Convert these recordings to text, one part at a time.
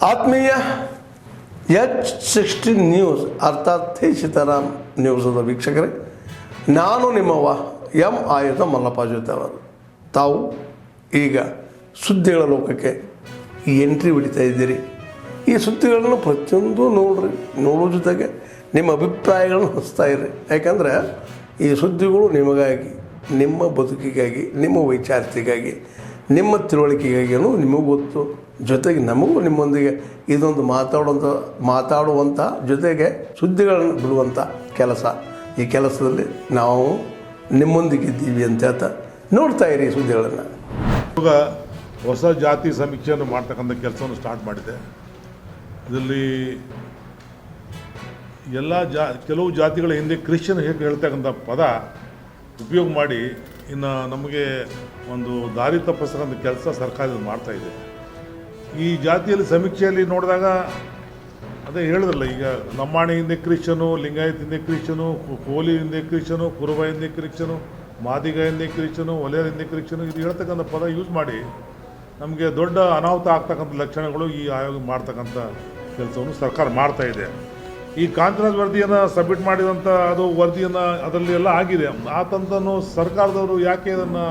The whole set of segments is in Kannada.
ಆತ್ಮೀಯ H16 ನ್ಯೂಸ್ ಅರ್ಥಾತ್ ಸೀತಾರಾಮ್ ನ್ಯೂಸದ ವೀಕ್ಷಕರೇ, ನಾನು ನಿಮ್ಮವ ಎಂ ಆಯುಧ ಮಲ್ಲಪ್ಪ ಜೊತೆ ಅವರು. ತಾವು ಈಗ ಸುದ್ದಿಗಳ ಲೋಕಕ್ಕೆ ಎಂಟ್ರಿ ಹೊಡಿತಾ ಇದ್ದೀರಿ. ಈ ಸುದ್ದಿಗಳನ್ನು ಪ್ರತಿಯೊಂದು ನೋಡೋ ಜೊತೆಗೆ ನಿಮ್ಮ ಅಭಿಪ್ರಾಯಗಳನ್ನು ಹಂಚ್ತಾ ಇರ್ರಿ. ಯಾಕಂದರೆ ಈ ಸುದ್ದಿಗಳು ನಿಮಗಾಗಿ, ನಿಮ್ಮ ಬದುಕಿಗಾಗಿ, ನಿಮ್ಮ ವೈಚಾರಿಕೆಗಾಗಿ, ನಿಮ್ಮ ತಿಳುವಳಿಕೆಗಾಗಿಯೂ ನಿಮಗೂ ಗೊತ್ತು, ಜೊತೆಗೆ ನಮಗೂ ನಿಮ್ಮೊಂದಿಗೆ ಇದೊಂದು ಮಾತಾಡುವಂಥ ಜೊತೆಗೆ ಸುದ್ದಿಗಳನ್ನು ಬಿಡುವಂಥ ಕೆಲಸ. ಈ ಕೆಲಸದಲ್ಲಿ ನಾವು ನಿಮ್ಮೊಂದಿಗಿದ್ದೀವಿ ಅಂತ ಹೇಳ್ತಾ ನೋಡ್ತಾ ಇರಿ ಈ ಸುದ್ದಿಗಳನ್ನು. ಇವಾಗ ಹೊಸ ಜಾತಿ ಸಮೀಕ್ಷೆಯನ್ನು ಮಾಡ್ತಕ್ಕಂಥ ಕೆಲಸವನ್ನು ಸ್ಟಾರ್ಟ್ ಮಾಡಿದೆ. ಇದರಲ್ಲಿ ಎಲ್ಲ ಕೆಲವು ಜಾತಿಗಳ ಹಿಂದೆ ಕ್ರಿಶ್ಚಿಯನ್ ಹೇಗೆ ಹೇಳ್ತಕ್ಕಂಥ ಪದ ಉಪಯೋಗ ಮಾಡಿ ಇನ್ನು ನಮಗೆ ಒಂದು ದಾರಿ ತಪ್ಪಿಸ್ತಕ್ಕಂಥ ಕೆಲಸ ಸರ್ಕಾರ ಮಾಡ್ತಾಯಿದೆ. ಈ ಜಾತಿಯಲ್ಲಿ ಸಮೀಕ್ಷೆಯಲ್ಲಿ ನೋಡಿದಾಗ ಅದೇ ಹೇಳಿದ್ರಲ್ಲ, ಈಗ ಲಂಬಾಣಿ ಹಿಂದೆ ಕ್ರಿಶ್ಚನು, ಲಿಂಗಾಯತ್ ಹಿಂದೆ ಕ್ರಿಶ್ಚನು, ಕೋಲಿ ಹಿಂದೆ ಕ್ರಿಶ್ಚನು, ಕುರುಬ ಹಿಂದೆ ಕ್ರಿಶ್ಚನು, ಮಾದಿಗ ಹಿಂದೆ ಕ್ರಿಶ್ಚನು, ಒಲೆಯರ್ ಹಿಂದೆ ಕ್ರಿಶ್ಚನು, ಇದು ಹೇಳ್ತಕ್ಕಂಥ ಪದ ಯೂಸ್ ಮಾಡಿ ನಮಗೆ ದೊಡ್ಡ ಅನಾಹುತ ಆಗ್ತಕ್ಕಂಥ ಲಕ್ಷಣಗಳು ಈ ಆಯೋಗ ಮಾಡ್ತಕ್ಕಂಥ ಕೆಲಸವನ್ನು ಸರ್ಕಾರ ಮಾಡ್ತಾಯಿದೆ. ಈ ಕಾಂತರಾಜ್ ವರದಿಯನ್ನು ಸಬ್ಮಿಟ್ ಮಾಡಿದಂಥ ಅದು ವರದಿಯನ್ನು ಅದರಲ್ಲಿ ಎಲ್ಲ ಆಗಿದೆ. ಆ ತಂತ್ರನೂ ಸರ್ಕಾರದವರು ಯಾಕೆ ಇದನ್ನು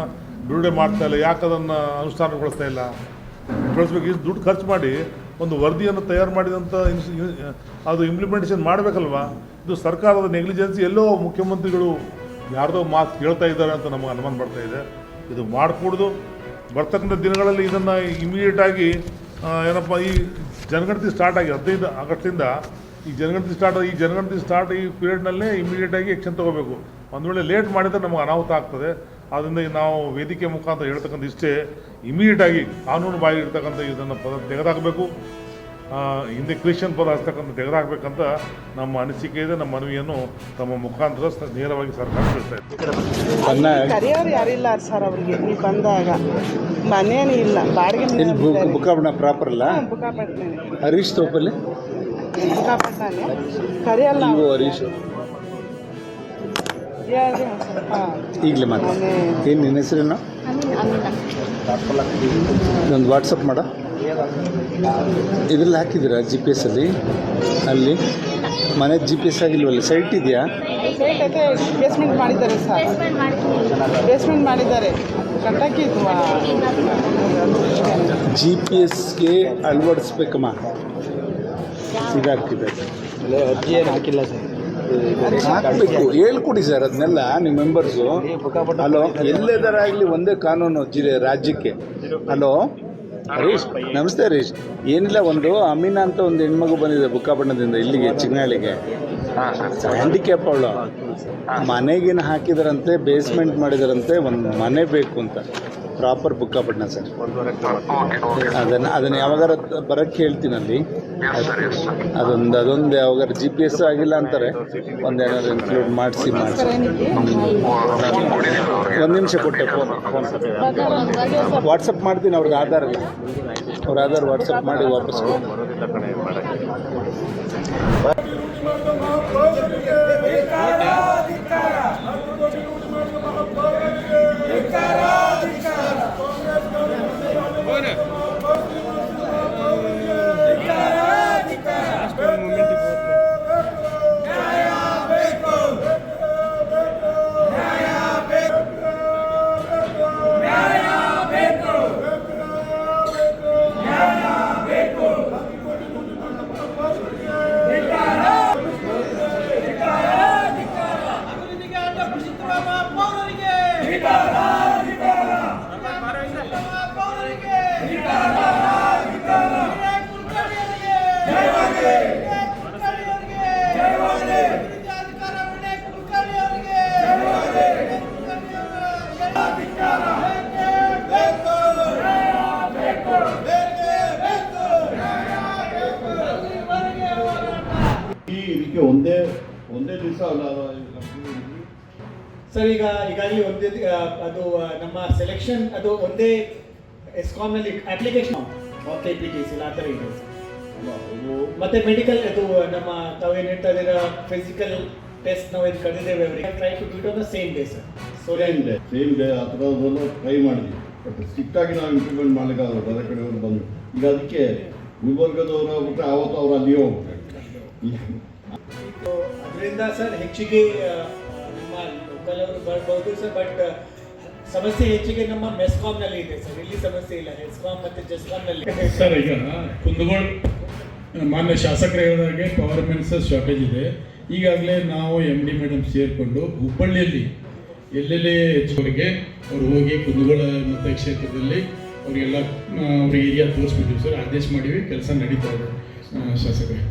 ಬಿಡುಗಡೆ ಮಾಡ್ತಾಯಿಲ್ಲ, ಯಾಕೆ ಅದನ್ನು ಅನುಷ್ಠಾನಗೊಳಿಸ್ತಾ ಇಲ್ಲ? ಬಳಸಬೇಕು. ಇಷ್ಟು ದುಡ್ಡು ಖರ್ಚು ಮಾಡಿ ಒಂದು ವರದಿಯನ್ನು ತಯಾರು ಮಾಡಿದಂಥ ಅದು ಇಂಪ್ಲಿಮೆಂಟೇಷನ್ ಮಾಡಬೇಕಲ್ವ? ಇದು ಸರ್ಕಾರದ ನೆಗ್ಲಿಜೆನ್ಸಿ. ಎಲ್ಲೋ ಮುಖ್ಯಮಂತ್ರಿಗಳು ಯಾರ್ದೋ ಮಾತು ಕೇಳ್ತಾ ಇದ್ದಾರೆ ಅಂತ ನಮಗೆ ಅನುಮಾನ ಬರ್ತಾ ಇದೆ. ಇದು ಮಾಡಿಕೊಡ್ದು ಬರ್ತಕ್ಕಂಥ ದಿನಗಳಲ್ಲಿ ಇದನ್ನು ಇಮಿಡಿಯೇಟಾಗಿ ಏನಪ್ಪ, ಈ ಜನಗಣತಿ ಸ್ಟಾರ್ಟ್ ಆಗಿ 15 ಆಗಸ್ಟಿಂದ ಈ ಜನಗಣತಿ ಸ್ಟಾರ್ಟ್ ಈ ಪೀರಿಯಡ್ನಲ್ಲೇ ಇಮಿಡಿಯೇಟಾಗಿ ಆ್ಯಕ್ಷನ್ ತೊಗೋಬೇಕು. ಒಂದು ವೇಳೆ ಲೇಟ್ ಮಾಡಿದರೆ ನಮಗೆ ಅನಾಹುತ ಆಗ್ತದೆ. ಆದ್ದರಿಂದ ನಾವು ವೇದಿಕೆ ಮುಖಾಂತರ ಹೇಳ್ತಕ್ಕಂಥ ಇಷ್ಟೇ, ಇಮಿಡಿಯೇಟಾಗಿ ಕಾನೂನು ಬಾಯಿ ಇರ್ತಕ್ಕಂಥ ಇದನ್ನು ಪದ ತೆಗೆದಾಕಬೇಕು. ಹಿಂದೆ ಕ್ರಿಶ್ಚಿಯನ್ ಪದ ಹಚ್ತಕ್ಕಂಥ ತೆಗೆದಾಕಬೇಕಂತ ನಮ್ಮ ಅನಿಸಿಕೆ ಇದೆ. ನಮ್ಮ ಮನವಿಯನ್ನು ತಮ್ಮ ಮುಖಾಂತರ ನೇರವಾಗಿ ಸರ್ಕಾರ ತಿಳಿಸ್ತಾ ಇದ್ದಾರೆ. ಕರೆಯೋರು ಯಾರಿಲ್ಲ ಸರ್, ಅವ್ರಿಗೆ ನೀವು ಬಂದಾಗ ಮನೇನು ಇಲ್ಲ, ಬಾಡಿಗೆ ಬುಕ್ಕಾಪಟ್ಟಣ ಪ್ರಾಪರ್ ಅಲ್ಲ, ಹರೀಶ್ ತೋಪಲ್ಲಿ ಬುಕ್ಕಾಪಟ್ಟಣ ಕರೆಯಲ್ಲ ಹರೀಶ್. ಈಗಲೇ ಮಾತ್ರ ಏನು ನಿನ್ನ ಹೆಸರೇನು? ಒಂದು ವಾಟ್ಸಪ್ ಮಾಡ, ಇದರಲ್ಲಿ ಹಾಕಿದ್ದೀರಾ GPS ಅಲ್ಲಿ ಮನೆ GPS ಆಗಿಲ್ವಲ್ಲ? ಸೈಟ್ ಇದೆಯಾ? ಸೈಟ್ ಐತೆ, ಬೇಸ್ಮೆಂಟ್ ಮಾಡಿದ್ದಾರೆ ಸರ್, ಬೇಸ್ಮೆಂಟ್ ಮಾಡಿದ್ದಾರೆ. ಕಟ್ಟಕ್ಕೆ GPS ಅಳವಡಿಸ್ಬೇಕಮ್ಮ. ಇದಾಗ್ತಿದೆ, ಅರ್ಜಿ ಏನು ಹಾಕಿಲ್ಲ ಸರ್, ಹಾಕಬೇಕು. ಹೇಳ್ಕೊಡಿ ಸರ್ ಅದನ್ನೆಲ್ಲ ನಿಮ್ಮ ಮೆಂಬರ್ಸು. ಹಲೋ, ಎಲ್ಲೆದರಾಗಲಿ ಒಂದೇ ಕಾನೂನು ರಾಜ್ಯಕ್ಕೆ. ಹಲೋ ಹರೀಶ್, ನಮಸ್ತೆ ಹರೀಶ್. ಏನಿಲ್ಲ, ಒಂದು ಅಮೀನಾ ಅಂತ ಒಂದು ಹೆಣ್ಮಗು ಬಂದಿದೆ ಬುಕ್ಕಾಪಟ್ಟಣದಿಂದ ಇಲ್ಲಿಗೆ ಚಿಕ್ಕನಹಳ್ಳಿಗೆ. ಹ್ಯಾಂಡಿಕ್ಯಾಪ್ ಅವಳು. ಮನೆಗೇನು ಹಾಕಿದಾರಂತೆ, ಬೇಸ್ಮೆಂಟ್ ಮಾಡಿದಾರಂತೆ, ಒಂದು ಮನೆ ಬೇಕು ಅಂತ. Proper Bukkapatna sir. ಅದನ್ನು ಯಾವಾಗಾರ ಬರೋಕ್ಕೆ ಹೇಳ್ತೀನಲ್ಲಿ. ಅದೊಂದು ಯಾವಾಗಾರ GPS ಆಗಿಲ್ಲ ಅಂತಾರೆ, ಒಂದೇನಾದ್ರು ಇನ್ಕ್ಲೂಡ್ ಮಾಡಿಸಿ. ಒಂದು ನಿಮಿಷ ಕೊಟ್ಟೆ ಫೋನ್ ವಾಟ್ಸಪ್ ಮಾಡ್ತೀನಿ ಅವ್ರಿಗೆ. ಅವ್ರ ಆಧಾರ್ ವಾಟ್ಸಪ್ ಮಾಡಿ ವಾಪಸ್ ಒಂದೇ ದಿವಸ ಅಲ್ಲ ಸರ್. ಈಗಾಗಲೇ ಒಂದೇ ಅದು ನಮ್ಮ ಸೆಲೆಕ್ಷನ್ ಅದು ಒಂದೇ ಎಸ್ಕಾಮ್ನಲ್ಲಿ ಅಪ್ಲಿಕೇಶನ್ KPTC ಆ ಥರ ಇದೆ. ಮತ್ತೆ ಮೆಡಿಕಲ್ ಅದು ನಮ್ಮ ತಾವೇನು ಹೇಳ್ತಾ ಇದ್ದೀರಾ, ಫಿಸಿಕಲ್ ಟೆಸ್ಟ್ ನಾವು ಇದು ಕರೆದಿದ್ದೇವೆ ಅವರಿಗೆ. Try to do it on the same day sir. Same day ಆ ಥರದನ್ನು ಟ್ರೈ ಮಾಡಿದ್ವಿ. ಬಟ್ ಸ್ಟ್ರಿಕ್ಟಾಗಿ ನಾವು ಇಂಪ್ಲಿಮೆಂಟ್ ಮಾಡಲಿಕ್ಕಾಗಲ್ಲ, ಬೇರೆ ಕಡೆಯವರು ಬಂದು. ಈಗ ಅದಕ್ಕೆ ಗುಲ್ಬರ್ಗದವ್ರು ಆಗ್ಬಿಟ್ರೆ ಆವತ್ತು ಅವ್ರು ಅಲ್ಲಿಯೇ ಹೋಗ್ತಾರೆ. ಅದರಿಂದ ಸರ್ ಹೆಚ್ಚಿಗೆ ನಮ್ಮ ಲೋಕಲ್ ಅವರು ಬರ್ಬೋದು ಸರ್, ಬಟ್ ಸಮಸ್ಯೆ ಹೆಚ್ಚಿಗೆ ನಮ್ಮ ಮೆಸ್ಕಾಮ್ನಲ್ಲಿ ಇದೆ ಸರ್. ಇಲ್ಲಿ ಸಮಸ್ಯೆ ಇಲ್ಲ, ಹೆಸ್ಕಾಮ್ ಮತ್ತು ಜಸ್ಕಾಮ್ನಲ್ಲಿ. ಸರ್ ಈಗ ಕುಂದಗೋಳ ಮಾನ್ಯ ಶಾಸಕರು ಹೇಳಿದಾಗೆ ಪವರ್ ಮೆನ್ಸ್ ಶಾರ್ಟೇಜ್ ಇದೆ. ಈಗಾಗಲೇ ನಾವು MD ಮೇಡಮ್ ಸೇರಿಕೊಂಡು ಹುಬ್ಬಳ್ಳಿಯಲ್ಲಿ ಎಲ್ಲೆಲ್ಲಿ ಹೆಚ್ಚುವರಿಗೆ ಅವ್ರು ಹೋಗಿ ಕುಂದಗೋಳ ಮತ್ತು ಕ್ಷೇತ್ರದಲ್ಲಿ ಅವರಿಗೆಲ್ಲ ಅವ್ರಿಗೆ ಏರಿಯಾ ತೋರಿಸ್ಬಿಟ್ಟಿವಿ ಸರ್, ಆದೇಶ ಮಾಡಿವಿ, ಕೆಲಸ ನಡೀತಾ ಇದೆ ಶಾಸಕರೇ.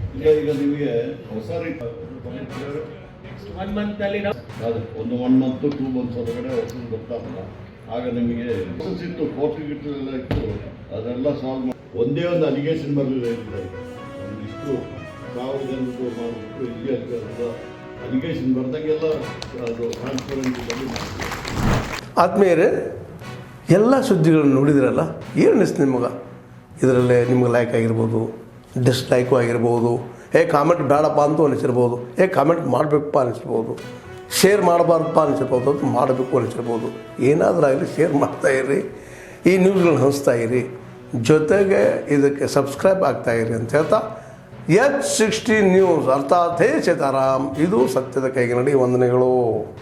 ಈಗ ನಿಮಗೆ ಹೊಸ ರೀತಿ 1 ಮಂತ್ನಲ್ಲಿ ನಾವು ಅದು ಒಂದು 1 ಮಂತ್ 2 ಮಂತ್ಸ್ ಒಳಗಡೆ ಹೊಸದು ಬರ್ತಾರಲ್ಲ, ಆಗ ನಿಮಗೆ ಇತ್ತು ಕೋರ್ಟ್ ಗಿಟ್ಟು ಎಲ್ಲ ಇತ್ತು, ಅದೆಲ್ಲ ಸಾಲ್ವ್ ಮಾಡಿ ಒಂದೇ ಒಂದು ಅಲಿಗೇಷನ್ ಬರಲಿಲ್ಲ. ಒಂದಿಷ್ಟು 1000 ಜನದ್ದು ಮಾಡಿಬಿಟ್ಟು ಇಲ್ಲಿ ಅದೆಲ್ಲ ಅಲಿಗೇಷನ್ ಬರ್ದಂಗೆಲ್ಲ ಅದು ಟ್ರಾನ್ಸ್ಪರೆನ್ಸಿ ಮಾಡಿದ್ರು. ಆತ್ಮೀಯರೇ, ಎಲ್ಲ ಸುದ್ದಿಗಳನ್ನು ನೋಡಿದ್ರಲ್ಲ, ಏನು ಅನಿಸ್ತು ನಿಮಗೆ? ಇದರಲ್ಲೇ ನಿಮ್ಗೆ ಲೈಕ್ ಆಗಿರ್ಬೋದು, ಡಿಸ್ಲೈಕು ಆಗಿರ್ಬೋದು, ಕಾಮೆಂಟ್ ಬೇಡಪ್ಪ ಅಂತೂ ಅನಿಸಿರ್ಬೋದು, ಕಾಮೆಂಟ್ ಮಾಡಬೇಕಪ್ಪ ಅನಿಸಿರ್ಬೋದು, ಶೇರ್ ಮಾಡಬಾರ್ದಪ್ಪ ಅನಿಸಿರ್ಬೋದು, ಅದು ಮಾಡಬೇಕು ಅನಿಸಿರ್ಬೋದು. ಏನಾದರೂ ಆಗಲಿ ಶೇರ್ ಮಾಡ್ತಾಯಿರಿ, ಈ ನ್ಯೂಸ್ಗಳನ್ನ ಹಂಚ್ತಾ ಇರಿ, ಜೊತೆಗೆ ಇದಕ್ಕೆ ಸಬ್ಸ್ಕ್ರೈಬ್ ಆಗ್ತಾಯಿರಿ ಅಂತ ಹೇಳ್ತಾ H16 ನ್ಯೂಸ್ ಅರ್ಥಾತ್ ಹೇ ಸೀತಾರಾಮ್, ಇದು ಸತ್ಯದ ಕೈಗೆ ನಡಿ. ವಂದನೆಗಳು.